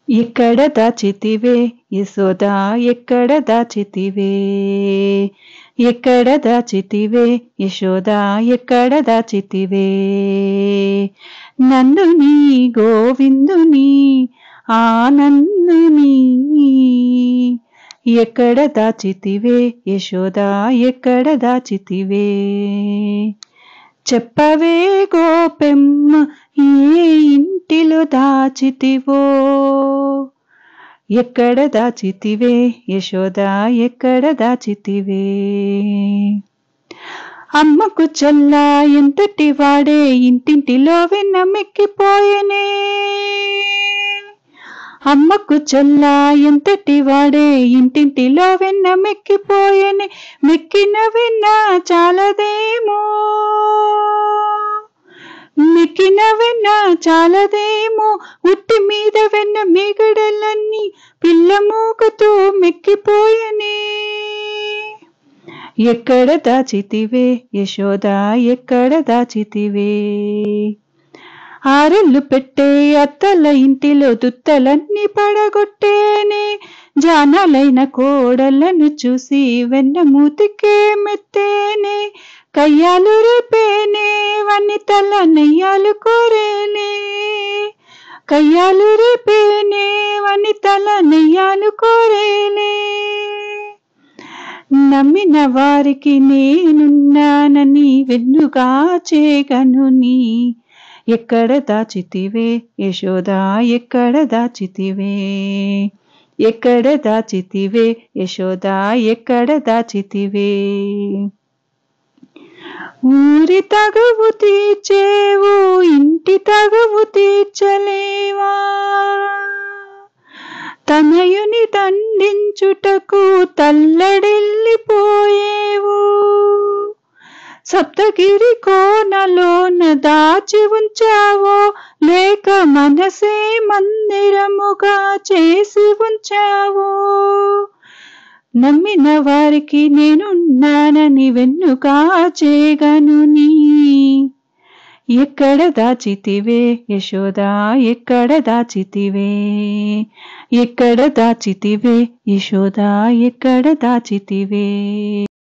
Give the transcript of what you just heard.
ఎక్కడ దాచితివే యశోదా ఎక్కడ దాచితివే, ఎక్కడ దాచితివే యశోదా ఎక్కడ దాచితివే, నందుని గోవిందుని ఆనందుని ఎక్కడ దాచితివే యశోదా ఎక్కడ దాచితివే, చెప్పవే గోపెమ్మ ఏ ఇంటిలో దాచితివో, ఎక్కడ దాచితివే యశోదా ఎక్కడ దాచితివే, అమ్మకు చల్లా ఎంతటి వాడే ఇంటింటిలో వెన్నమెక్కిపోయెనే, అమ్మకు చల్లా ఎంతటి వాడే ఇంటింటిలో వెన్నమెక్కిపోయెనే, మెక్కిన వెన్న చాలదేమో, మెక్కిన వెన్న చాలదేమో, ఉట్టి మీద వెన్న మీగడలన్నీ పిల్ల మూకతో మెక్కిపోయెనే, ఎక్కడ దాచితివే యశోదా ఎక్కడ దాచితివే, ఆరెళ్ళు పెట్టే అత్తల ఇంటిలో దుత్తలన్నీ పడగొట్టేనే, జానాలైన కోడళ్ళను చూసి వెన్న మూతికే మెత్తేనే, కయ్యాలు రేపేనే వనితల నెయ్యాలు కోరేనే, కయ్యాలు రేపేనే వనితల నెయ్యాలు కోరేనే, నమ్మిన వారికి నేనున్నానని వెన్నుగా చేగనుని, ఎక్కడ దాచితివే యశోదా ఎక్కడ దాచితివే, ఎక్కడ దాచితివే యశోదా ఎక్కడ దాచితివే, ఊరి తగవు తీర్చేవు ఇంటి తగవు తీర్చలేవా, తనయుని దండించుటకు తల్లడిల్లిపోయేవు, సప్తగిరి కోనలోన దాచి ఉంచావో, లేక మనసే మందిరముగా చేసి ఉంచావో, నమ్మిన వారికి నేనున్నానని వెన్నుగా చేగనుని, ఎక్కడ దాచితివే యశోదా ఎక్కడ దాచితివే, ఎక్కడ దాచితివే యశోదా ఎక్కడ దాచితివే.